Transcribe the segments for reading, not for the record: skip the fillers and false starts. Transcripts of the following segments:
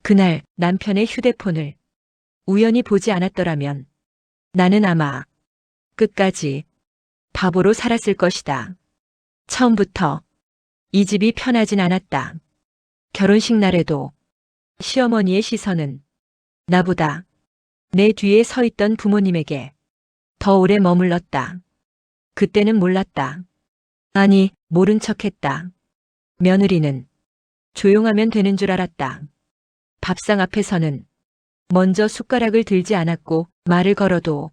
그날 남편의 휴대폰을 우연히 보지 않았더라면 나는 아마 끝까지 바보로 살았을 것이다. 처음부터 이 집이 편하진 않았다. 결혼식 날에도 시어머니의 시선은 나보다 내 뒤에 서 있던 부모님에게 더 오래 머물렀다. 그때는 몰랐다. 아니, 모른 척했다. 며느리는 조용하면 되는 줄 알았다. 밥상 앞에서는 먼저 숟가락을 들지 않았고 말을 걸어도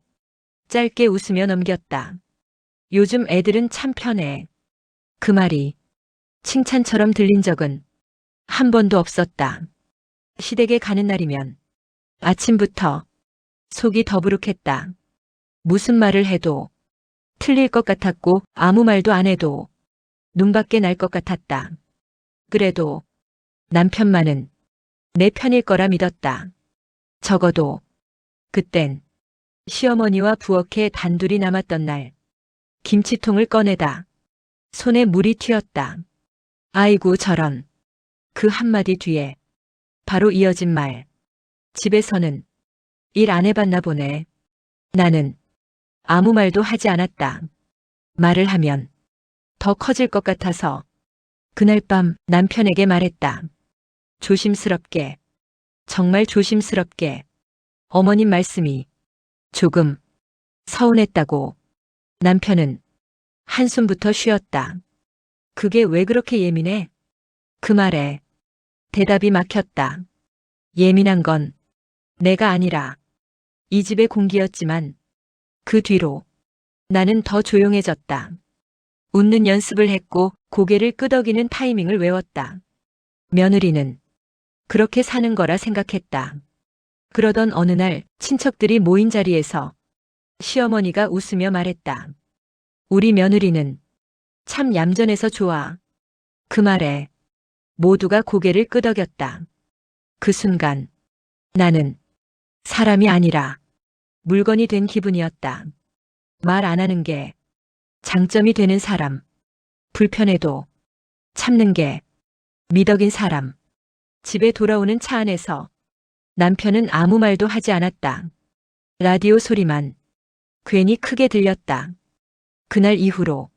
짧게 웃으며 넘겼다. 요즘 애들은 참 편해. 그 말이 칭찬처럼 들린 적은 한 번도 없었다. 시댁에 가는 날이면 아침부터 속이 더부룩했다. 무슨 말을 해도 틀릴 것 같았고 아무 말도 안 해도 눈밖에 날 것 같았다. 그래도 남편만은 내 편일 거라 믿었다. 적어도 그땐 시어머니와 부엌에 단둘이 남았던 날 김치통을 꺼내다 손에 물이 튀었다. 아이고 저런. 그 한마디 뒤에 바로 이어진 말. 집에서는 일 안 해봤나 보네. 나는 아무 말도 하지 않았다. 말을 하면 더 커질 것 같아서 그날 밤 남편에게 말했다. 조심스럽게, 정말 조심스럽게 어머님 말씀이 조금 서운했다고. 남편은 한숨부터 쉬었다. 그게 왜 그렇게 예민해? 그 말에 대답이 막혔다. 예민한 건 내가 아니라 이 집의 공기였지만 그 뒤로 나는 더 조용해졌다. 웃는 연습을 했고 고개를 끄덕이는 타이밍을 외웠다. 며느리는 그렇게 사는 거라 생각했다. 그러던 어느 날 친척들이 모인 자리에서 시어머니가 웃으며 말했다. 우리 며느리는 참 얌전해서 좋아. 그 말에 모두가 고개를 끄덕였다. 그 순간 나는 사람이 아니라 물건이 된 기분이었다. 말 안 하는 게 장점이 되는 사람. 불편해도 참는 게 미덕인 사람. 집에 돌아오는 차 안에서 남편은 아무 말도 하지 않았다. 라디오 소리만 괜히 크게 들렸다. 그날 이후로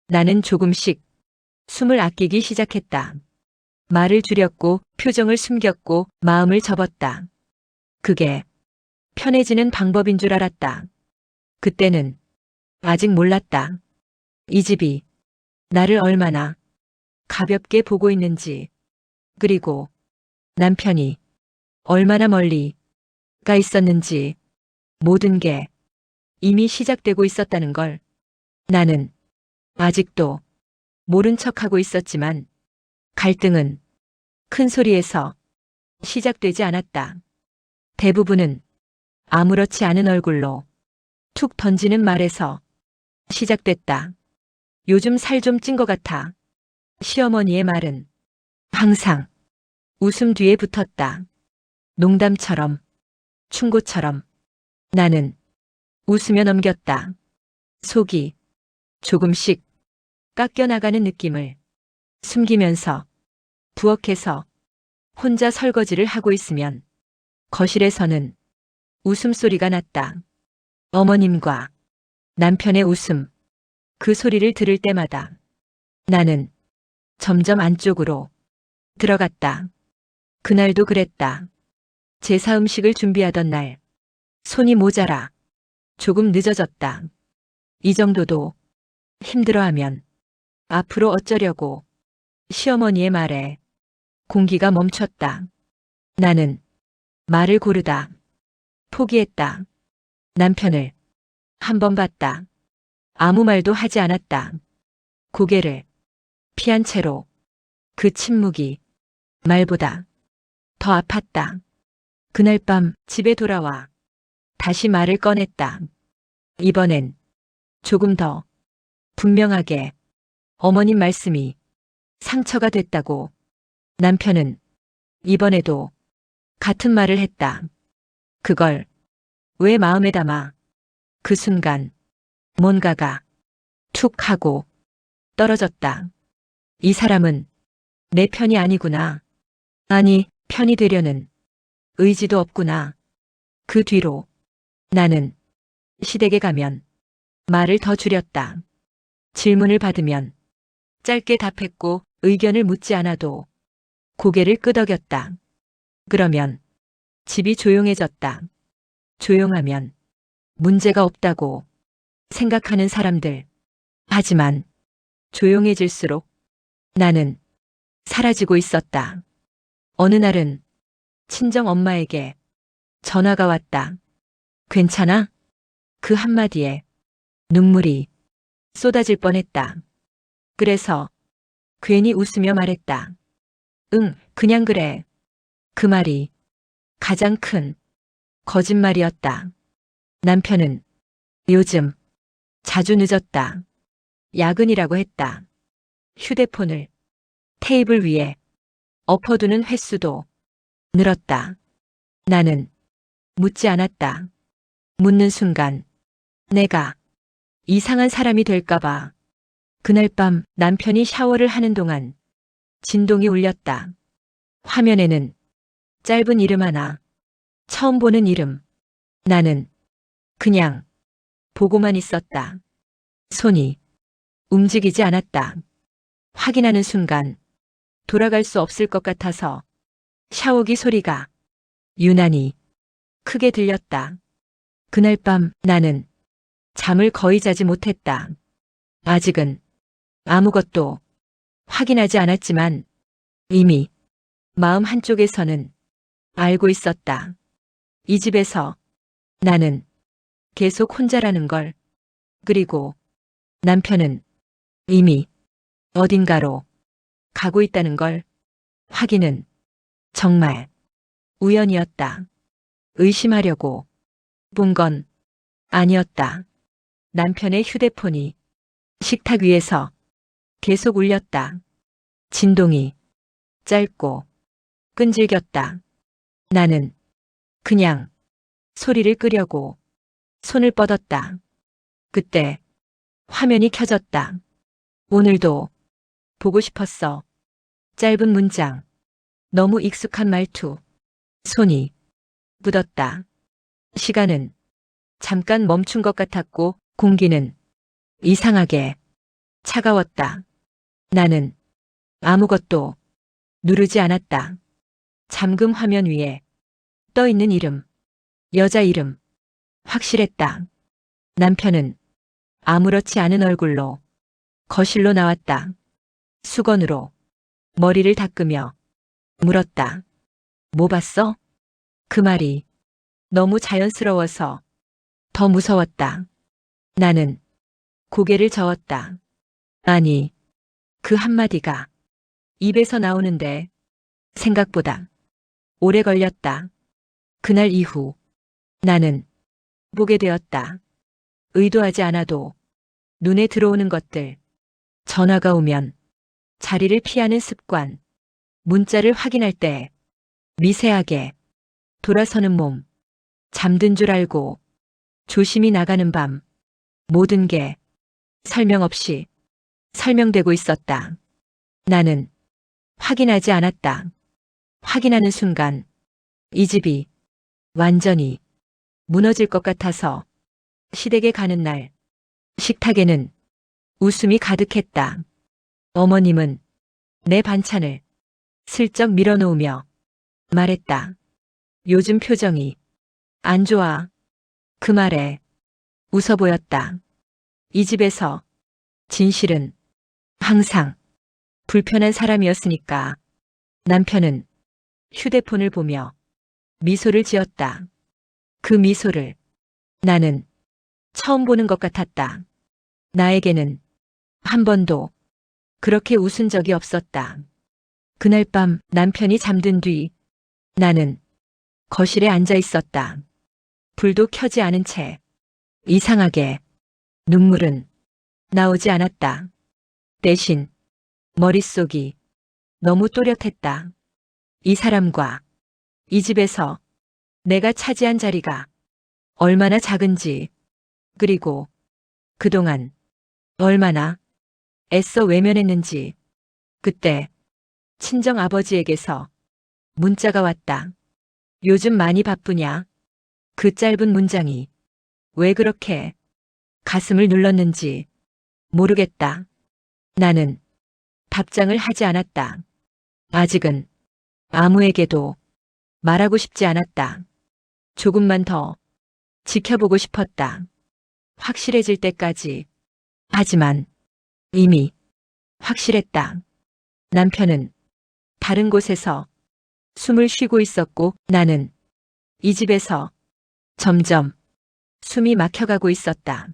나는 조금씩 숨을 아끼기 시작했다. 말을 줄였고 표정을 숨겼고 마음을 접었다. 그게 편해지는 방법인 줄 알았다. 그때는 아직 몰랐다. 이 집이 나를 얼마나 가볍게 보고 있는지, 그리고 남편이 얼마나 멀리 가 있었는지, 모든 게 이미 시작되고 있었다는 걸. 나는 아직도 모른 척하고 있었지만 갈등은 큰 소리에서 시작되지 않았다. 대부분은 아무렇지 않은 얼굴로 툭 던지는 말에서 시작됐다. 요즘 살 좀 찐 것 같아. 시어머니의 말은 항상 웃음 뒤에 붙었다. 농담처럼, 충고처럼. 나는 웃으며 넘겼다. 속이 조금씩 깎여나가는 느낌을 숨기면서 부엌에서 혼자 설거지를 하고 있으면 거실에서는 웃음소리가 났다. 어머님과 남편의 웃음. 그 소리를 들을 때마다 나는 점점 안쪽으로 들어갔다. 그날도 그랬다. 제사 음식을 준비하던 날 손이 모자라 조금 늦어졌다. 이 정도도 힘들어하면 앞으로 어쩌려고. 시어머니의 말에 공기가 멈췄다. 나는 말을 고르다 포기했다. 남편을 한 번 봤다. 아무 말도 하지 않았다. 고개를 피한 채로. 그 침묵이 말보다 더 아팠다. 그날 밤 집에 돌아와 다시 말을 꺼냈다. 이번엔 조금 더 분명하게. 어머님 말씀이 상처가 됐다고. 남편은 이번에도 같은 말을 했다. 그걸 왜 마음에 담아. 그 순간 뭔가가 툭 하고 떨어졌다. 이 사람은 내 편이 아니구나. 아니, 편이 되려는 의지도 없구나. 그 뒤로 나는 시댁에 가면 말을 더 줄였다. 질문을 받으면 짧게 답했고 의견을 묻지 않아도 고개를 끄덕였다. 그러면 집이 조용해졌다. 조용하면 문제가 없다고 생각하는 사람들. 하지만 조용해질수록 나는 사라지고 있었다. 어느 날은 친정 엄마에게 전화가 왔다. 괜찮아? 그 한마디에 눈물이 쏟아질 뻔했다. 그래서 괜히 웃으며 말했다. 응, 그냥 그래. 그 말이 가장 큰 거짓말이었다. 남편은 요즘 자주 늦었다. 야근이라고 했다. 휴대폰을 테이블 위에 엎어두는 횟수도 늘었다. 나는 묻지 않았다. 묻는 순간 내가 이상한 사람이 될까봐. 그날 밤 남편이 샤워를 하는 동안 진동이 울렸다. 화면에는 짧은 이름 하나. 처음 보는 이름. 나는 그냥 보고만 있었다. 손이 움직이지 않았다. 확인하는 순간 돌아갈 수 없을 것 같아서 샤워기 소리가 유난히 크게 들렸다. 그날 밤 나는 잠을 거의 자지 못했다. 아직은 아무것도 확인하지 않았지만 이미 마음 한쪽에서는 알고 있었다. 이 집에서 나는 계속 혼자라는 걸. 그리고 남편은 이미 어딘가로 가고 있다는 걸. 확인은 정말 우연이었다. 의심하려고 본 건 아니었다. 남편의 휴대폰이 식탁 위에서 계속 울렸다. 진동이 짧고 끈질겼다. 나는 그냥 소리를 끄려고 손을 뻗었다. 그때 화면이 켜졌다. 오늘도 보고 싶었어. 짧은 문장. 너무 익숙한 말투. 손이 굳었다. 시간은 잠깐 멈춘 것 같았고 공기는 이상하게 차가웠다. 나는 아무것도 누르지 않았다. 잠금 화면 위에 떠 있는 이름. 여자 이름. 확실했다. 남편은 아무렇지 않은 얼굴로 거실로 나왔다. 수건으로 머리를 닦으며 물었다. 뭐 봤어? 그 말이 너무 자연스러워서 더 무서웠다. 나는 고개를 저었다. 아니, 그 한마디가 입에서 나오는데 생각보다 오래 걸렸다. 그날 이후 나는 보게 되었다. 의도하지 않아도 눈에 들어오는 것들. 전화가 오면 자리를 피하는 습관. 문자를 확인할 때 미세하게 돌아서는 몸. 잠든 줄 알고 조심히 나가는 밤. 모든 게 설명 없이 설명되고 있었다. 나는 확인하지 않았다. 확인하는 순간 이 집이 완전히 무너질 것 같아서 시댁에 가는 날 식탁에는 웃음이 가득했다. 어머님은 내 반찬을 슬쩍 밀어놓으며 말했다. 요즘 표정이 안 좋아. 그 말에 웃어 보였다. 이 집에서 진실은 항상 불편한 사람이었으니까. 남편은 휴대폰을 보며 미소를 지었다. 그 미소를 나는 처음 보는 것 같았다. 나에게는 한 번도 그렇게 웃은 적이 없었다. 그날 밤 남편이 잠든 뒤 나는 거실에 앉아 있었다. 불도 켜지 않은 채. 이상하게 눈물은 나오지 않았다. 대신 머릿속이 너무 또렷했다. 이 사람과 이 집에서 내가 차지한 자리가 얼마나 작은지, 그리고 그동안 얼마나 애써 외면했는지. 그때 친정 아버지에게서 문자가 왔다. 요즘 많이 바쁘냐? 그 짧은 문장이 왜 그렇게 가슴을 눌렀는지 모르겠다. 나는 답장을 하지 않았다. 아직은 아무에게도 말하고 싶지 않았다. 조금만 더 지켜보고 싶었다. 확실해질 때까지. 하지만 이미 확실했다. 남편은 다른 곳에서 숨을 쉬고 있었고 나는 이 집에서 점점 숨이 막혀가고 있었다.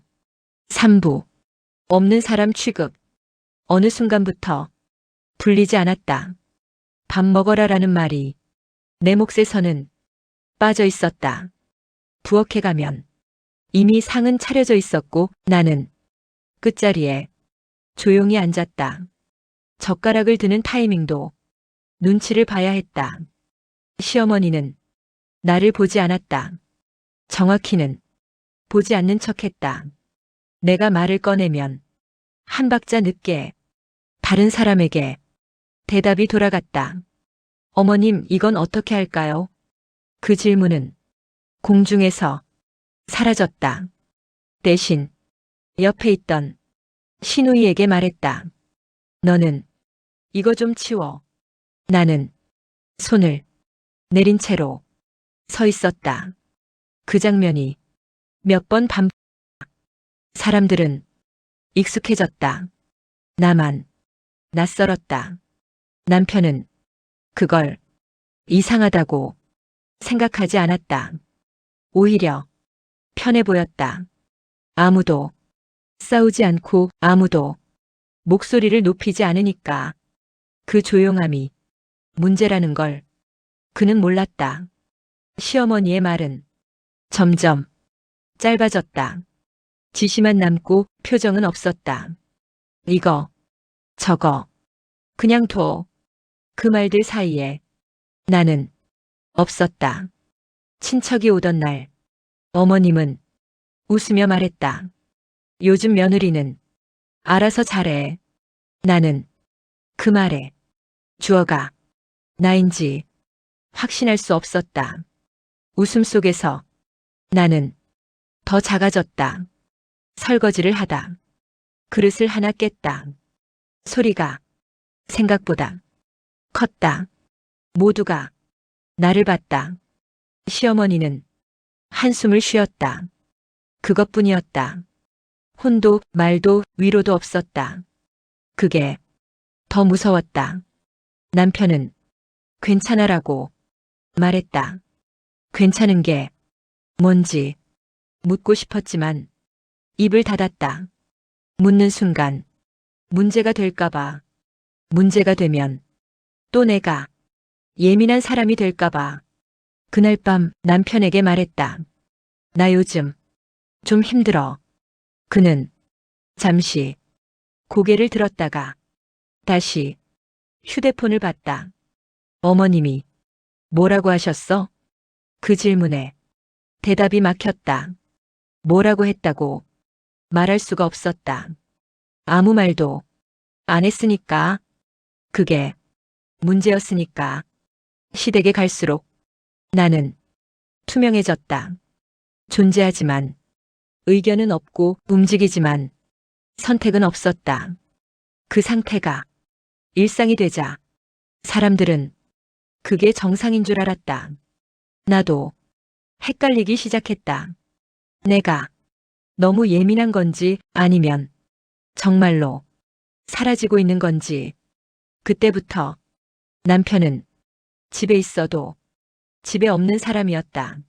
3부. 없는 사람 취급. 어느 순간부터 불리지 않았다. 밥 먹어라라는 말이 내 몫에서는 빠져 있었다. 부엌에 가면 이미 상은 차려져 있었고 나는 끝자리에 조용히 앉았다. 젓가락을 드는 타이밍도 눈치를 봐야 했다. 시어머니는 나를 보지 않았다. 정확히는 보지 않는 척했다. 내가 말을 꺼내면 한 박자 늦게 다른 사람에게 대답이 돌아갔다. 어머님, 이건 어떻게 할까요? 그 질문은 공중에서 사라졌다. 대신 옆에 있던 시누이에게 말했다. 너는 이거 좀 치워. 나는 손을 내린 채로 서 있었다. 그 장면이 몇 번 반복. 사람들은 익숙해졌다. 나만 낯설었다. 남편은 그걸 이상하다고 생각하지 않았다. 오히려 편해 보였다. 아무도 싸우지 않고 아무도 목소리를 높이지 않으니까 그 조용함이 문제라는 걸 그는 몰랐다. 시어머니의 말은 점점 짧아졌다. 지시만 남고 표정은 없었다. 이거, 저거, 그냥 둬. 그 말들 사이에 나는 없었다. 친척이 오던 날 어머님은 웃으며 말했다. 요즘 며느리는 알아서 잘해. 나는 그 말에 주어가 나인지 확신할 수 없었다. 웃음 속에서 나는 더 작아졌다. 설거지를 하다 그릇을 하나 깼다. 소리가 생각보다 컸다. 모두가 나를 봤다. 시어머니는 한숨을 쉬었다. 그것뿐이었다. 혼도 말도 위로도 없었다. 그게 더 무서웠다. 남편은 괜찮아라고 말했다. 괜찮은 게 뭔지 묻고 싶었지만 입을 닫았다. 묻는 순간 문제가 될까봐, 문제가 되면 또 내가 예민한 사람이 될까봐. 그날 밤 남편에게 말했다. 나 요즘 좀 힘들어. 그는 잠시 고개를 들었다가 다시 휴대폰을 봤다. 어머님이 뭐라고 하셨어? 그 질문에 대답이 막혔다. 뭐라고 했다고 말할 수가 없었다. 아무 말도 안 했으니까. 그게 문제였으니까. 시댁에 갈수록 나는 투명해졌다. 존재하지만 의견은 없고 움직이지만 선택은 없었다. 그 상태가 일상이 되자 사람들은 그게 정상인 줄 알았다. 나도 헷갈리기 시작했다. 내가 너무 예민한 건지 아니면 정말로 사라지고 있는 건지. 그때부터 남편은 집에 있어도 집에 없는 사람이었다.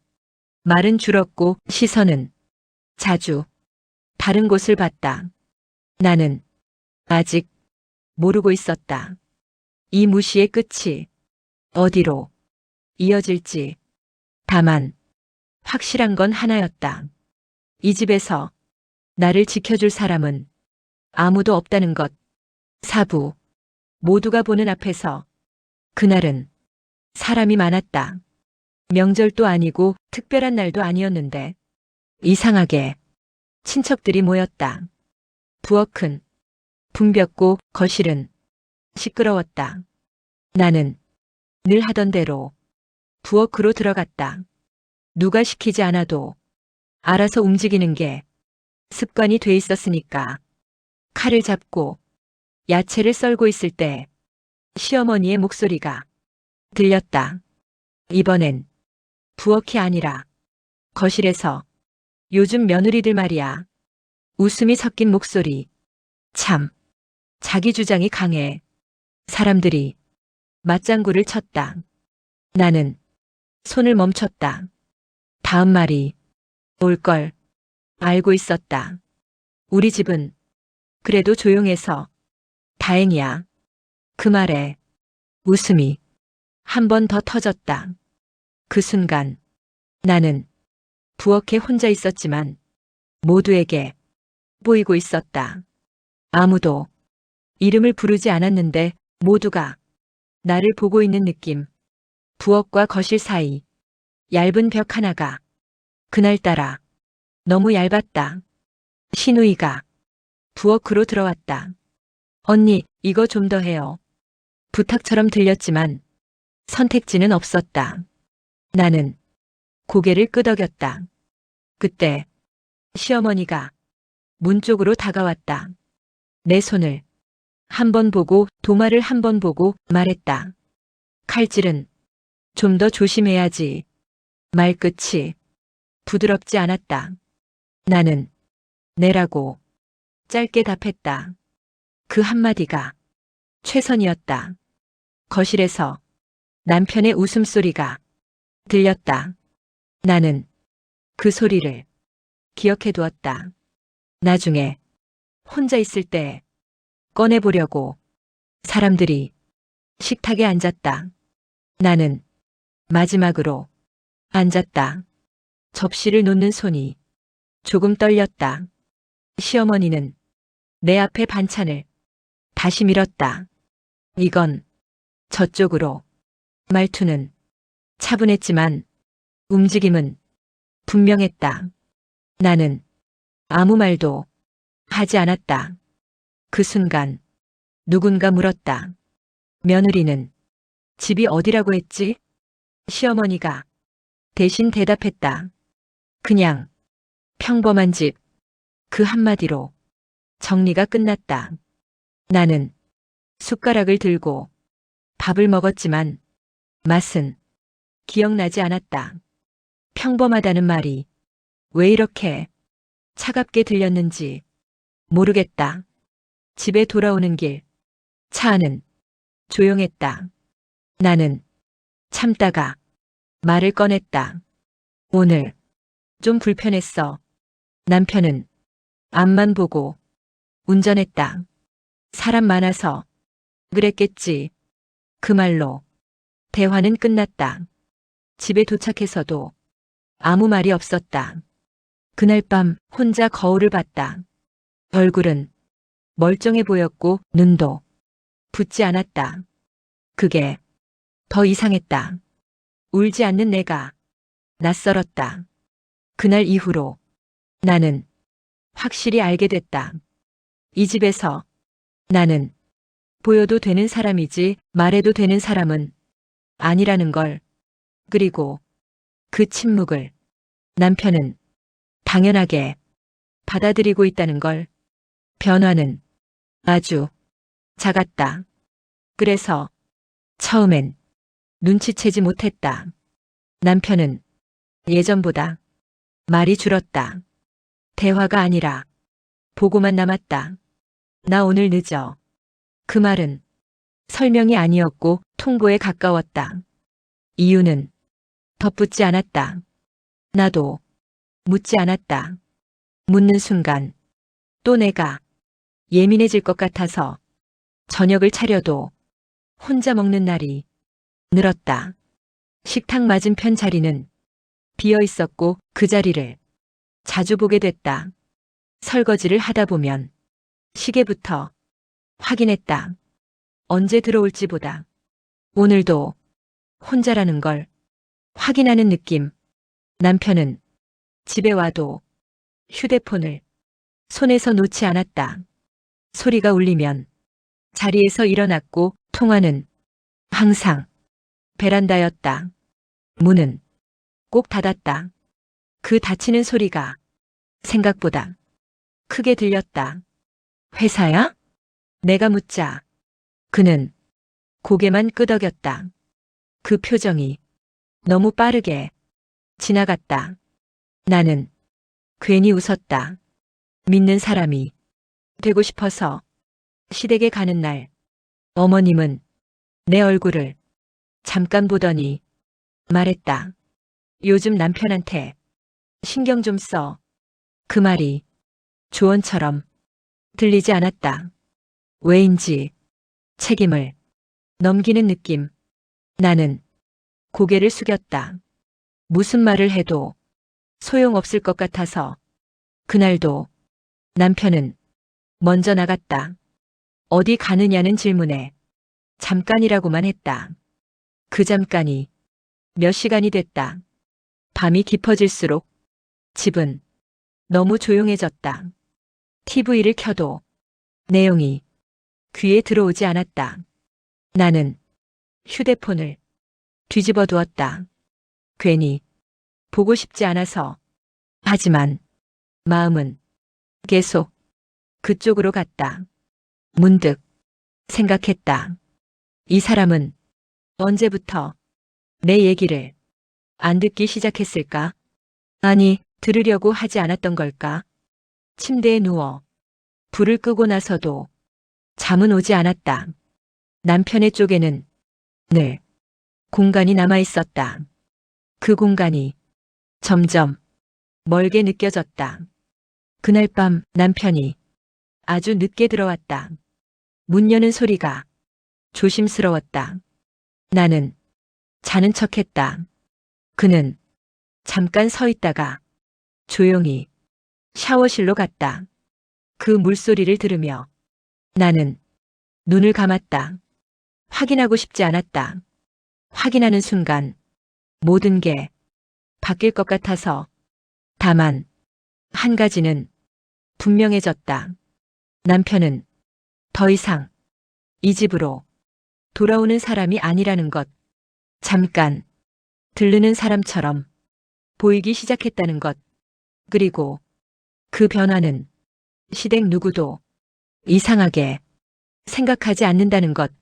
말은 줄었고 시선은 자주 다른 곳을 봤다. 나는 아직 모르고 있었다. 이 무시의 끝이 어디로 이어질지. 다만 확실한 건 하나였다. 이 집에서 나를 지켜줄 사람은 아무도 없다는 것. 4부. 모두가 보는 앞에서. 그날은 사람이 많았다. 명절도 아니고 특별한 날도 아니었는데 이상하게 친척들이 모였다. 부엌은 붐볐고 거실은 시끄러웠다. 나는 늘 하던 대로 부엌으로 들어갔다. 누가 시키지 않아도 알아서 움직이는 게 습관이 돼 있었으니까. 칼을 잡고 야채를 썰고 있을 때 시어머니의 목소리가 들렸다. 이번엔 부엌이 아니라 거실에서. 요즘 며느리들 말이야. 웃음이 섞인 목소리. 참, 자기 주장이 강해. 사람들이 맞장구를 쳤다. 나는 손을 멈췄다. 다음 말이 올 걸 알고 있었다. 우리 집은 그래도 조용해서 다행이야. 그 말에 웃음이 한 번 더 터졌다. 그 순간 나는 부엌에 혼자 있었지만 모두에게 보이고 있었다. 아무도 이름을 부르지 않았는데 모두가 나를 보고 있는 느낌. 부엌과 거실 사이 얇은 벽 하나가 그날따라 너무 얇았다. 신우이가 부엌으로 들어왔다. 언니, 이거 좀 더 해요. 부탁처럼 들렸지만 선택지는 없었다. 나는 고개를 끄덕였다. 그때 시어머니가 문 쪽으로 다가왔다. 내 손을 한 번 보고 도마를 한 번 보고 말했다. 칼질은 좀 더 조심해야지. 말끝이 부드럽지 않았다. 나는 내라고 짧게 답했다. 그 한마디가 최선이었다. 거실에서 남편의 웃음소리가 들렸다. 나는 그 소리를 기억해두었다. 나중에 혼자 있을 때 꺼내보려고. 사람들이 식탁에 앉았다. 나는 마지막으로 앉았다. 접시를 놓는 손이 조금 떨렸다. 시어머니는 내 앞에 반찬을 다시 밀었다. 이건 저쪽으로. 말투는 차분했지만 움직임은 분명했다. 나는 아무 말도 하지 않았다. 그 순간 누군가 물었다. 며느리는 집이 어디라고 했지? 시어머니가 대신 대답했다. 그냥 평범한 집. 그 한마디로 정리가 끝났다. 나는 숟가락을 들고 밥을 먹었지만 맛은 기억나지 않았다. 평범하다는 말이 왜 이렇게 차갑게 들렸는지 모르겠다. 집에 돌아오는 길, 차 안은 조용했다. 나는 참다가 말을 꺼냈다. 오늘 좀 불편했어. 남편은 앞만 보고 운전했다. 사람 많아서 그랬겠지. 그 말로 대화는 끝났다. 집에 도착해서도 아무 말이 없었다. 그날 밤 혼자 거울을 봤다. 얼굴은 멀쩡해 보였고 눈도 붓지 않았다. 그게 더 이상했다. 울지 않는 내가 낯설었다. 그날 이후로 나는 확실히 알게 됐다. 이 집에서 나는 보여도 되는 사람이지 말해도 되는 사람은 아니라는 걸. 그리고 그 침묵을 남편은 당연하게 받아들이고 있다는 걸. 변화는 아주 작았다. 그래서 처음엔 눈치채지 못했다. 남편은 예전보다 말이 줄었다. 대화가 아니라 보고만 남았다. 나 오늘 늦어. 그 말은 설명이 아니었고 통보에 가까웠다. 이유는 덧붙지 않았다. 나도 묻지 않았다. 묻는 순간 또 내가 예민해질 것 같아서 저녁을 차려도 혼자 먹는 날이 늘었다. 식탁 맞은편 자리는 비어 있었고 그 자리를 자주 보게 됐다. 설거지를 하다 보면 시계부터 확인했다. 언제 들어올지보다 오늘도 혼자라는 걸 확인하는 느낌. 남편은 집에 와도 휴대폰을 손에서 놓지 않았다. 소리가 울리면 자리에서 일어났고 통화는 항상 베란다였다. 문은 꼭 닫았다. 그 닫히는 소리가 생각보다 크게 들렸다. 회사야? 내가 묻자 그는 고개만 끄덕였다. 그 표정이 너무 빠르게 지나갔다. 나는 괜히 웃었다. 믿는 사람이 되고 싶어서 시댁에 가는 날 어머님은 내 얼굴을 잠깐 보더니 말했다. 요즘 남편한테 신경 좀 써. 그 말이 조언처럼 들리지 않았다. 왜인지 책임을 넘기는 느낌. 나는 고개를 숙였다. 무슨 말을 해도 소용없을 것 같아서. 그날도 남편은 먼저 나갔다. 어디 가느냐는 질문에 잠깐이라고만 했다. 그 잠깐이 몇 시간이 됐다. 밤이 깊어질수록 집은 너무 조용해졌다. TV를 켜도 내용이 귀에 들어오지 않았다. 나는 휴대폰을 뒤집어 두었다. 괜히 보고 싶지 않아서. 하지만 마음은 계속 그쪽으로 갔다. 문득 생각했다. 이 사람은 언제부터 내 얘기를 안 듣기 시작했을까? 아니, 들으려고 하지 않았던 걸까? 침대에 누워 불을 끄고 나서도 잠은 오지 않았다. 남편의 쪽에는 늘 공간이 남아 있었다. 그 공간이 점점 멀게 느껴졌다. 그날 밤 남편이 아주 늦게 들어왔다. 문 여는 소리가 조심스러웠다. 나는 자는 척했다. 그는 잠깐 서 있다가 조용히 샤워실로 갔다. 그 물소리를 들으며 나는 눈을 감았다. 확인하고 싶지 않았다. 확인하는 순간 모든 게 바뀔 것 같아서. 다만 한 가지는 분명해졌다. 남편은 더 이상 이 집으로 돌아오는 사람이 아니라는 것. 잠깐 들르는 사람처럼 보이기 시작했다는 것. 그리고 그 변화는 시댁 누구도 이상하게 생각하지 않는다는 것.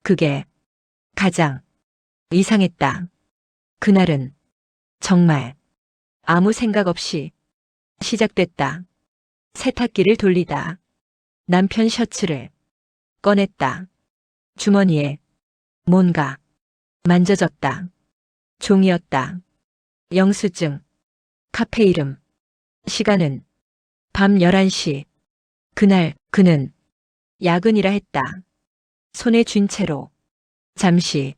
그게 가장 이상했다. 그날은 정말 아무 생각 없이 시작됐다. 세탁기를 돌리다 남편 셔츠를 꺼냈다. 주머니에 뭔가 만져졌다. 종이었다. 영수증, 카페 이름, 시간은 밤 11시. 그날 그는 야근이라 했다. 손에 쥔 채로 잠시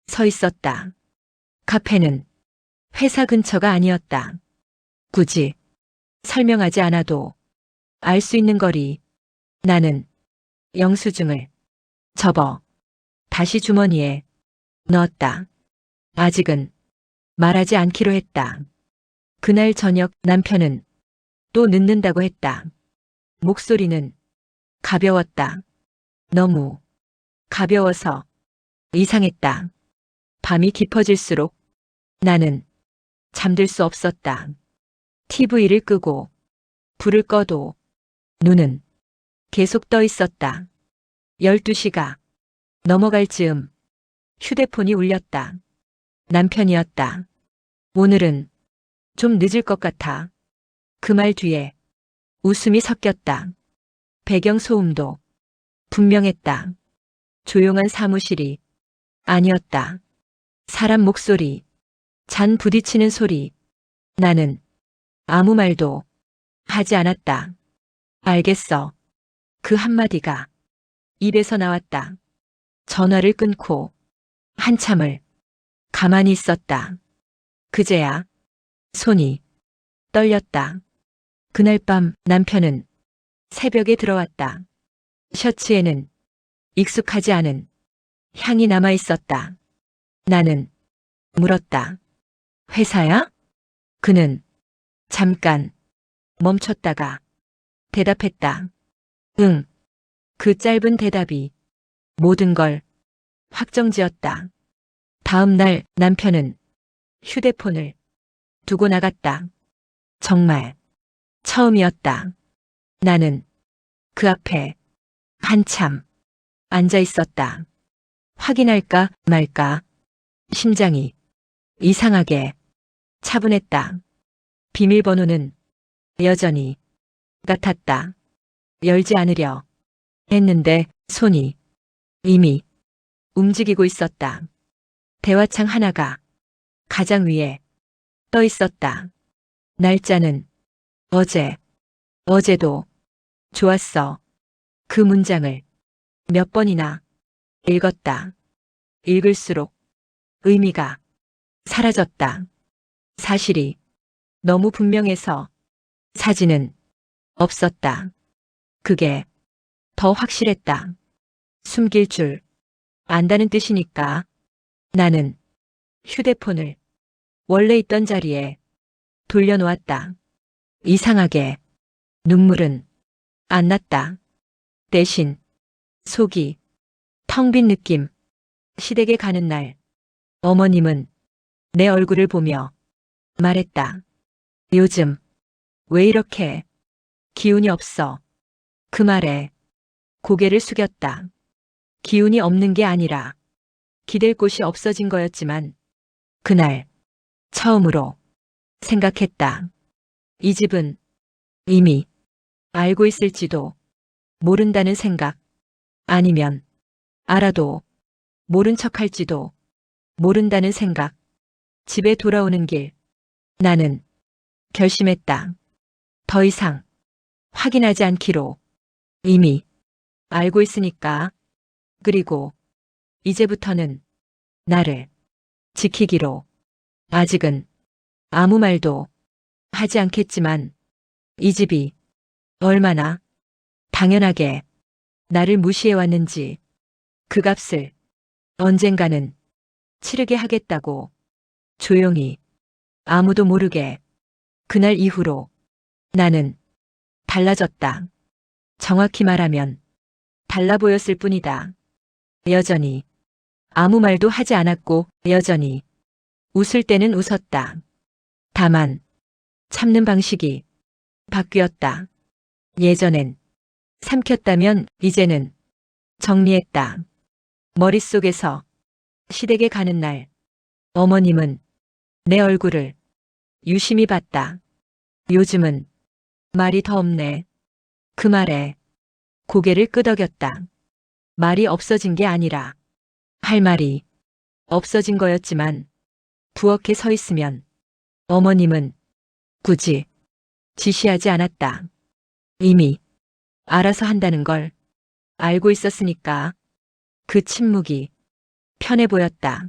서 있었다. 카페는 회사 근처가 아니었다. 굳이 설명하지 않아도 알 수 있는 거리. 나는 영수증을 접어 다시 주머니에 넣었다. 아직은 말하지 않기로 했다. 그날 저녁 남편은 또 늦는다고 했다. 목소리는 가벼웠다. 너무 가벼워서 이상했다. 밤이 깊어질수록 나는 잠들 수 없었다. TV를 끄고 불을 꺼도 눈은 계속 떠 있었다. 12시가 넘어갈 즈음 휴대폰이 울렸다. 남편이었다. 오늘은 좀 늦을 것 같아. 그 말 뒤에 웃음이 섞였다. 배경 소음도 분명했다. 조용한 사무실이 아니었다. 사람 목소리, 잔 부딪히는 소리. 나는 아무 말도 하지 않았다. 알겠어. 그 한마디가 입에서 나왔다. 전화를 끊고 한참을 가만히 있었다. 그제야 손이 떨렸다. 그날 밤 남편은 새벽에 들어왔다. 셔츠에는 익숙하지 않은 향이 남아 있었다. 나는 물었다. 회사야? 그는 잠깐 멈췄다가 대답했다. 응. 그 짧은 대답이 모든 걸 확정지었다. 다음 날 남편은 휴대폰을 두고 나갔다. 정말 처음이었다. 나는 그 앞에 한참 앉아 있었다. 확인할까 말까. 심장이 이상하게 차분했다. 비밀번호는 여전히 같았다. 열지 않으려 했는데 손이 이미 움직이고 있었다. 대화창 하나가 가장 위에 떠 있었다. 날짜는 어제, 어제도 좋았어. 그 문장을 몇 번이나 읽었다. 읽을수록 의미가 사라졌다. 사실이 너무 분명해서 사진은 없었다. 그게 더 확실했다. 숨길 줄 안다는 뜻이니까. 나는 휴대폰을 원래 있던 자리에 돌려놓았다. 이상하게 눈물은 안 났다. 대신 속이 텅 빈 느낌. 시댁에 가는 날 어머님은 내 얼굴을 보며 말했다. 요즘 왜 이렇게 기운이 없어? 그 말에 고개를 숙였다. 기운이 없는 게 아니라 기댈 곳이 없어진 거였지만 그날 처음으로 생각했다. 이 집은 이미 알고 있을지도 모른다는 생각. 아니면 알아도 모른 척할지도 모른다는 생각. 집에 돌아오는 길 나는 결심했다. 더 이상 확인하지 않기로. 이미 알고 있으니까. 그리고 이제부터는 나를 지키기로. 아직은 아무 말도 하지 않겠지만 이 집이 얼마나 당연하게 나를 무시해왔는지 그 값을 언젠가는 치르게 하겠다고. 조용히 아무도 모르게. 그날 이후로 나는 달라졌다. 정확히 말하면 달라 보였을 뿐이다. 여전히 아무 말도 하지 않았고 여전히 웃을 때는 웃었다. 다만 참는 방식이 바뀌었다. 예전엔 삼켰다면 이제는 정리했다. 머릿속에서 시댁에 가는 날 어머님은 내 얼굴을 유심히 봤다. 요즘은 말이 더 없네. 그 말에 고개를 끄덕였다. 말이 없어진 게 아니라 할 말이 없어진 거였지만 부엌에 서 있으면 어머님은 굳이 지시하지 않았다. 이미 알아서 한다는 걸 알고 있었으니까. 그 침묵이 편해 보였다.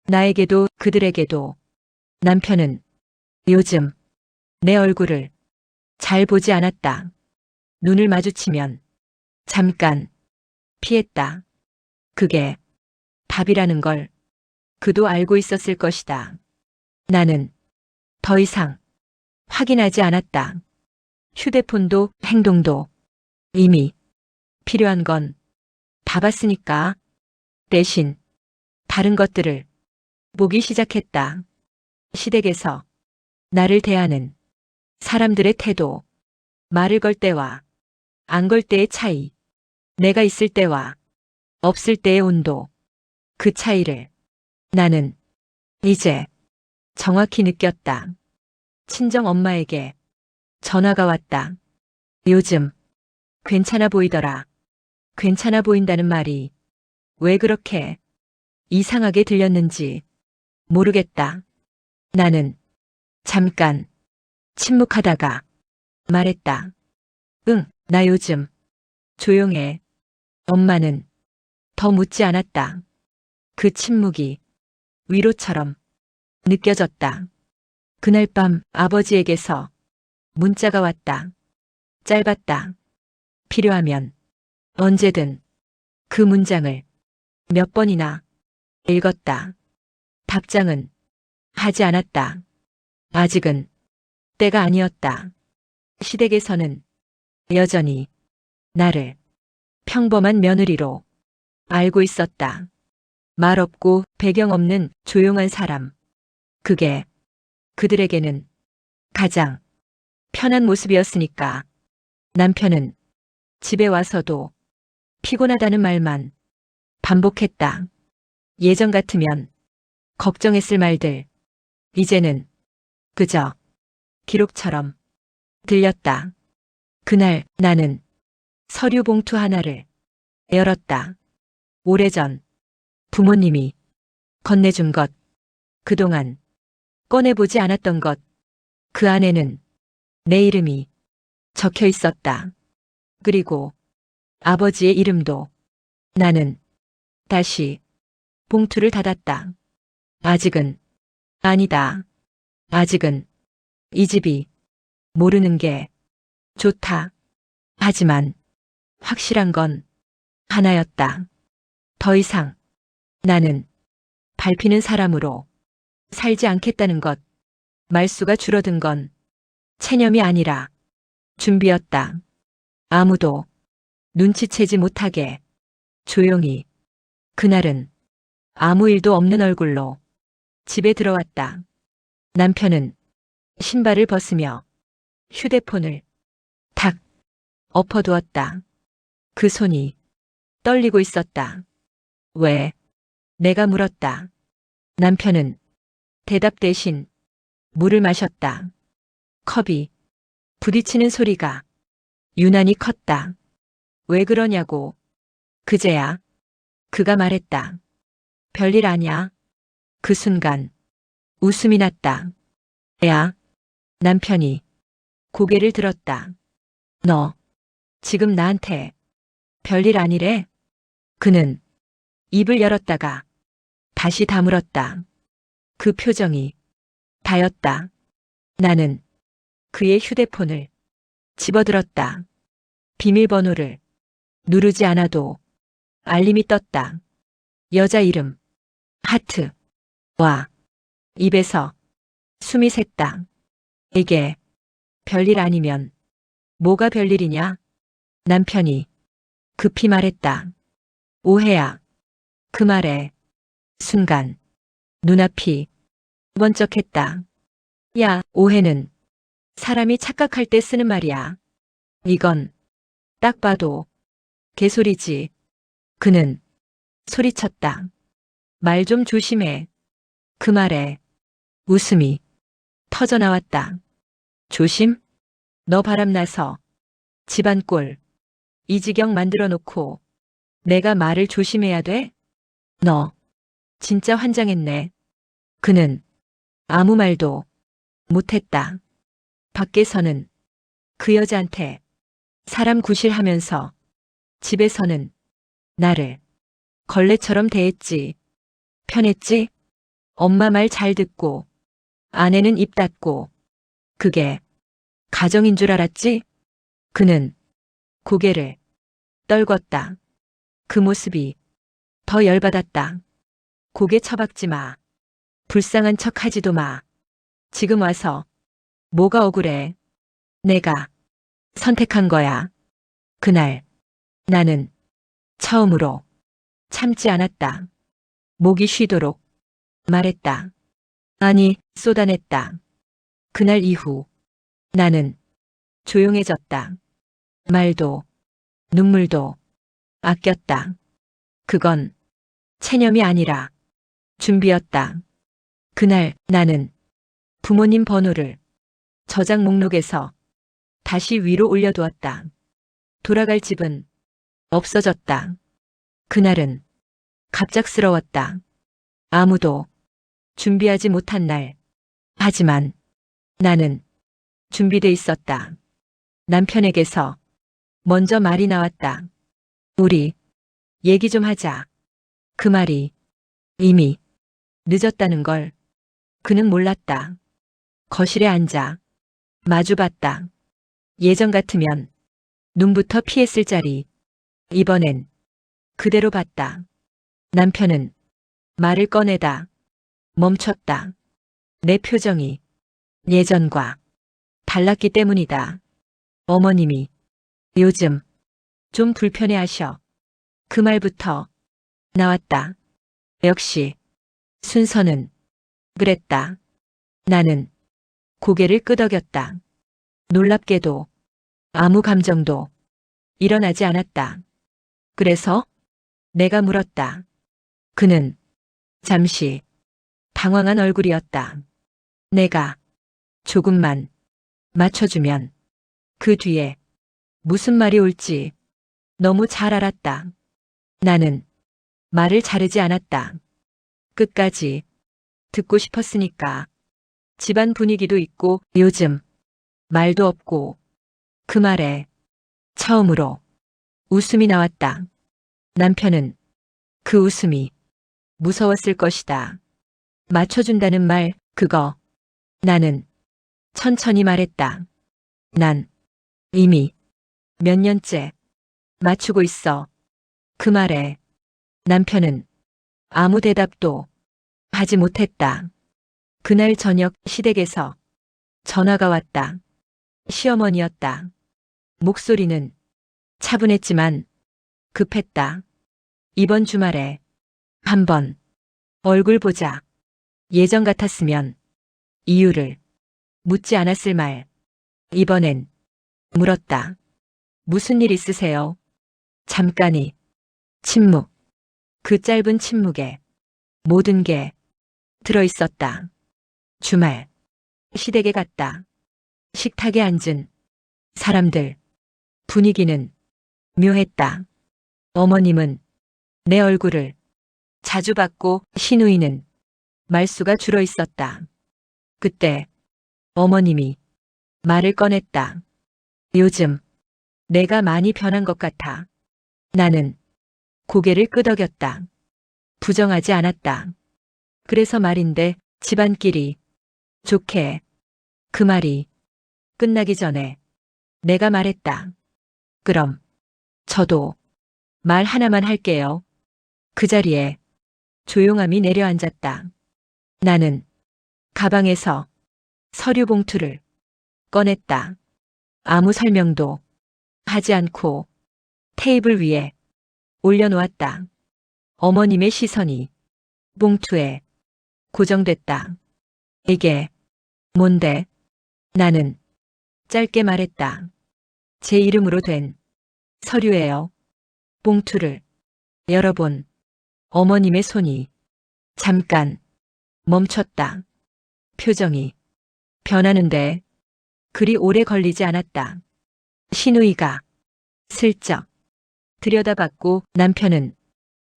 나에게도 그들에게도. 남편은 요즘 내 얼굴을 잘 보지 않았다. 눈을 마주치면 잠깐 피했다. 그게 답이라는 걸 그도 알고 있었을 것이다. 나는 더 이상 확인하지 않았다. 휴대폰도 행동도. 이미 필요한 건 다 봤으니까. 대신 다른 것들을 보기 시작했다. 시댁에서 나를 대하는 사람들의 태도. 말을 걸 때와 안 걸 때의 차이. 내가 있을 때와 없을 때의 온도. 그 차이를 나는 이제 정확히 느꼈다. 친정 엄마에게 전화가 왔다. 요즘 괜찮아 보이더라. 괜찮아 보인다는 말이 왜 그렇게 이상하게 들렸는지 모르겠다. 나는 잠깐 침묵하다가 말했다. 응, 나 요즘 조용해. 엄마는 더 묻지 않았다. 그 침묵이 위로처럼 느껴졌다. 그날 밤 아버지에게서 문자가 왔다. 짧았다. 필요하면 언제든. 그 문장을 몇 번이나 읽었다. 답장은 하지 않았다. 아직은 때가 아니었다. 시댁에서는 여전히 나를 평범한 며느리로 알고 있었다. 말 없고 배경 없는 조용한 사람. 그게 그들에게는 가장 편한 모습이었으니까. 남편은 집에 와서도 피곤하다는 말만 반복했다. 예전 같으면 걱정했을 말들, 이제는 그저 기록처럼 들렸다. 그날 나는 서류 봉투 하나를 열었다. 오래전 부모님이 건네준 것, 그동안 꺼내보지 않았던 것, 그 안에는 내 이름이 적혀 있었다. 그리고 아버지의 이름도. 나는 다시 봉투를 닫았다. 아직은 아니다. 아직은 이 집이 모르는 게 좋다. 하지만 확실한 건 하나였다. 더 이상 나는 밟히는 사람으로 살지 않겠다는 것. 말수가 줄어든 건 체념이 아니라 준비였다. 아무도 눈치채지 못하게 조용히. 그날은 아무 일도 없는 얼굴로 집에 들어왔다. 남편은 신발을 벗으며 휴대폰을 탁 엎어두었다. 그 손이 떨리고 있었다. 왜? 내가 물었다. 남편은 대답 대신 물을 마셨다. 컵이 부딪히는 소리가 유난히 컸다. 왜 그러냐고. 그제야 그가 말했다. 별일 아냐. 그 순간 웃음이 났다. 야. 남편이 고개를 들었다. 너 지금 나한테 별일 아니래? 그는 입을 열었다가 다시 다물었다. 그 표정이 다였다. 나는 그의 휴대폰을 집어들었다. 비밀번호를 누르지 않아도 알림이 떴다. 여자 이름, 하트. 와. 입에서 숨이 샜다. 이게 별일 아니면 뭐가 별일이냐? 남편이 급히 말했다. 오해야. 그 말에 순간 눈앞이 번쩍했다. 야, 오해는 사람이 착각할 때 쓰는 말이야. 이건 딱 봐도 개소리지. 그는 소리쳤다. 말 좀 조심해. 그 말에 웃음이 터져나왔다. 조심? 너 바람나서 집안 꼴 이 지경 만들어 놓고 내가 말을 조심해야 돼? 너 진짜 환장했네. 그는 아무 말도 못했다. 밖에서는 그 여자한테 사람 구실하면서 집에서는 나를 걸레처럼 대했지. 편했지? 엄마 말 잘 듣고 아내는 입 닫고. 그게 가정인 줄 알았지? 그는 고개를 떨궜다. 그 모습이 더 열받았다. 고개 처박지 마. 불쌍한 척 하지도 마. 지금 와서 뭐가 억울해. 내가 선택한 거야. 그날 나는 처음으로 참지 않았다. 목이 쉬도록 말했다. 아니, 쏟아냈다. 그날 이후 나는 조용해졌다. 말도 눈물도 아꼈다. 그건 체념이 아니라 준비였다. 그날 나는 부모님 번호를 저장 목록에서 다시 위로 올려두었다. 돌아갈 집은 없어졌다. 그날은 갑작스러웠다. 아무도 준비하지 못한 날. 하지만 나는 준비돼 있었다. 남편에게서 먼저 말이 나왔다. 우리 얘기 좀 하자. 그 말이 이미 늦었다는 걸 그는 몰랐다. 거실에 앉아 마주봤다. 예전 같으면 눈부터 피했을 자리. 이번엔 그대로 봤다. 남편은 말을 꺼내다 멈췄다. 내 표정이 예전과 달랐기 때문이다. 어머님이 요즘 좀 불편해하셔. 그 말부터 나왔다. 역시 순서는 그랬다. 나는 고개를 끄덕였다. 놀랍게도 아무 감정도 일어나지 않았다. 그래서 내가 물었다. 그는 잠시 당황한 얼굴이었다. 내가 조금만 맞춰주면 그 뒤에 무슨 말이 올지 너무 잘 알았다. 나는 말을 자르지 않았다. 끝까지 듣고 싶었으니까. 집안 분위기도 있고 요즘 말도 없고. 그 말에 처음으로 웃음이 나왔다. 남편은 그 웃음이 무서웠을 것이다. 맞춰준다는 말, 그거. 나는 천천히 말했다. 난 이미 몇 년째 맞추고 있어. 그 말에 남편은 아무 대답도 하지 못했다. 그날 저녁 시댁에서 전화가 왔다. 시어머니였다. 목소리는 차분했지만 급했다. 이번 주말에 한번 얼굴 보자. 예전 같았으면 이유를 묻지 않았을 말. 이번엔 물었다. 무슨 일 있으세요? 잠깐이 침묵. 그 짧은 침묵에 모든 게 들어있었다. 주말 시댁에 갔다. 식탁에 앉은 사람들. 분위기는 묘했다. 어머님은 내 얼굴을 자주 봤고 시누이는 말수가 줄어 있었다. 그때 어머님이 말을 꺼냈다. 요즘 내가 많이 변한 것 같아. 나는 고개를 끄덕였다. 부정하지 않았다. 그래서 말인데 집안끼리 좋게. 그 말이 끝나기 전에 내가 말했다. 그럼 저도 말 하나만 할게요. 그 자리에 조용함이 내려앉았다. 나는 가방에서 서류 봉투를 꺼냈다. 아무 설명도 하지 않고 테이블 위에 올려놓았다. 어머님의 시선이 봉투에 고정됐다. 이게 뭔데? 나는 짧게 말했다. 제 이름으로 된 서류예요. 봉투를 열어본 어머님의 손이 잠깐 멈췄다. 표정이 변하는데 그리 오래 걸리지 않았다. 시누이가 슬쩍 들여다봤고 남편은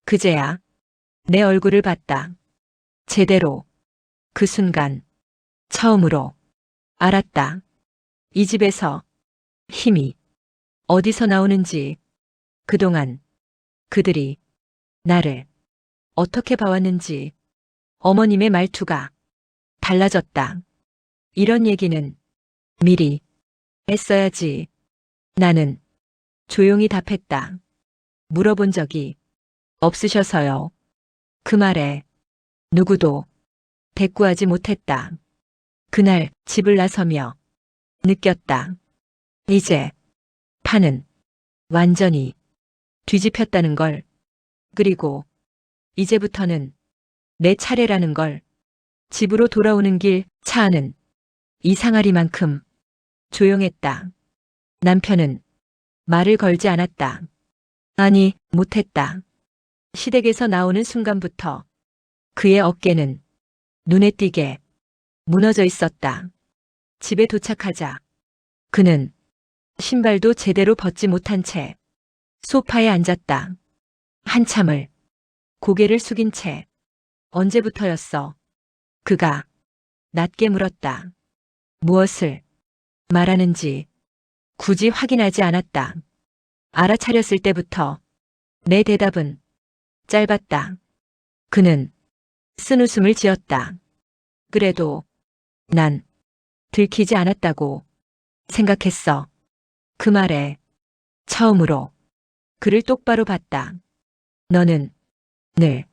그제야 내 얼굴을 봤다. 제대로. 그 순간 처음으로 알았다. 이 집에서 힘이 어디서 나오는지, 그동안 그들이 나를 어떻게 봐왔는지. 어머님의 말투가 달라졌다. 이런 얘기는 미리 했어야지. 나는 조용히 답했다. 물어본 적이 없으셔서요. 그 말에 누구도 대꾸하지 못했다. 그날 집을 나서며 느꼈다. 이제 판은 완전히 뒤집혔다는 걸. 그리고 이제부터는 내 차례라는 걸. 집으로 돌아오는 길 차 안은 이상하리만큼 조용했다. 남편은 말을 걸지 않았다. 아니, 못했다. 시댁에서 나오는 순간부터 그의 어깨는 눈에 띄게 무너져 있었다. 집에 도착하자 그는 신발도 제대로 벗지 못한 채 소파에 앉았다. 한참을 고개를 숙인 채 언제부터였어? 그가 낮게 물었다. 무엇을 말하는지 굳이 확인하지 않았다. 알아차렸을 때부터. 내 대답은 짧았다. 그는 쓴웃음을 지었다. 그래도 난 들키지 않았다고 생각했어. 그 말에 처음으로 그를 똑바로 봤다. 너는 늘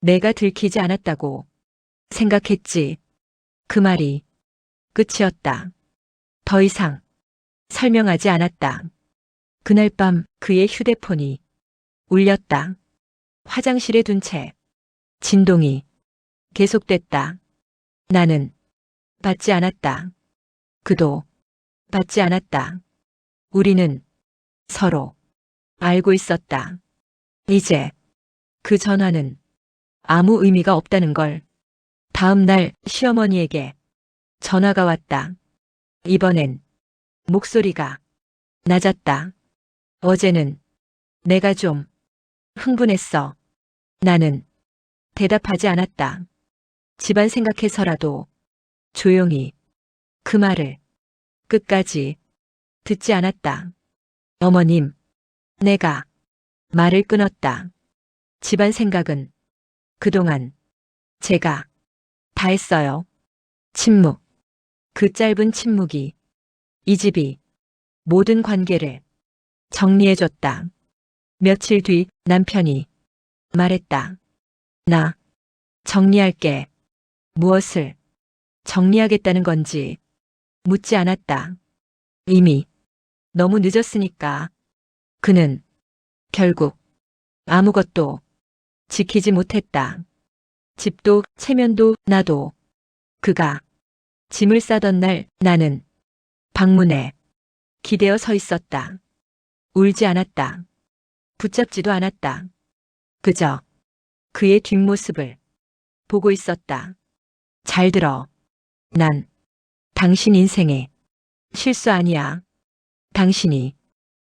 내가 들키지 않았다고 생각했지. 그 말이 끝이었다. 더 이상 설명하지 않았다. 그날 밤 그의 휴대폰이 울렸다. 화장실에 둔 채 진동이 계속됐다. 나는 받지 않았다. 그도 받지 않았다. 우리는 서로 알고 있었다. 이제 그 전화는 아무 의미가 없다는 걸. 다음 날 시어머니에게 전화가 왔다. 이번엔 목소리가 낮았다. 어제는 내가 좀 흥분했어. 나는 대답하지 않았다. 집안 생각해서라도 조용히 그 말을 끝까지 듣지 않았다. 어머님, 내가 말을 끊었다. 집안 생각은 그동안 제가 다 했어요. 침묵. 그 짧은 침묵이 이 집이 모든 관계를 정리해줬다. 며칠 뒤 남편이 말했다. 나 정리할게. 무엇을 정리하겠다는 건지 묻지 않았다. 이미 너무 늦었으니까. 그는 결국 아무것도 지키지 못했다. 집도 체면도 나도. 그가 짐을 싸던 날 나는 방문에 기대어 서 있었다. 울지 않았다. 붙잡지도 않았다. 그저 그의 뒷모습을 보고 있었다. 잘 들어. 난 당신 인생에 실수 아니야. 당신이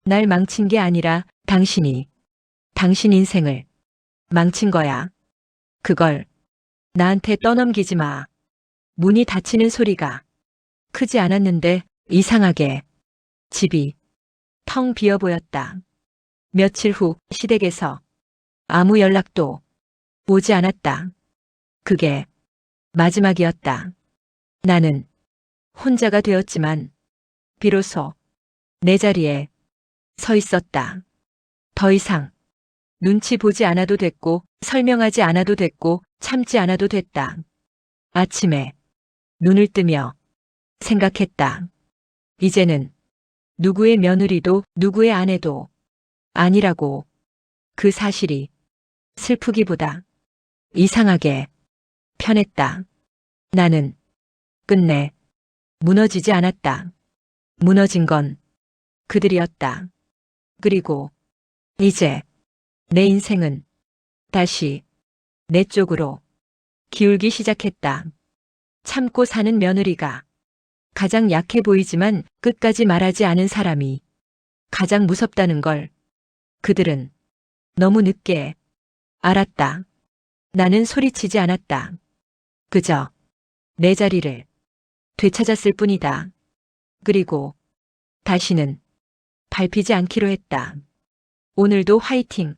날 망친 게 아니라 당신이 당신 인생을 망친 거야. 그걸 나한테 떠넘기지 마. 문이 닫히는 소리가 크지 않았는데 이상하게 집이 텅 비어 보였다. 며칠 후 시댁에서 아무 연락도 오지 않았다. 그게 마지막이었다. 나는 혼자가 되었지만 비로소 내 자리에 서 있었다. 더 이상 눈치 보지 않아도 됐고 설명하지 않아도 됐고 참지 않아도 됐다. 아침에 눈을 뜨며 생각했다. 이제는 누구의 며느리도 누구의 아내도 아니라고. 그 사실이 슬프기보다 이상하게 편했다. 나는 끝내 무너지지 않았다. 무너진 건 그들이었다. 그리고 이제 내 인생은 다시 내 쪽으로 기울기 시작했다. 참고 사는 며느리가 가장 약해 보이지만 끝까지 말하지 않은 사람이 가장 무섭다는 걸 그들은 너무 늦게 알았다. 나는 소리치지 않았다. 그저 내 자리를 되찾았을 뿐이다. 그리고 다시는 밟히지 않기로 했다. 오늘도 화이팅!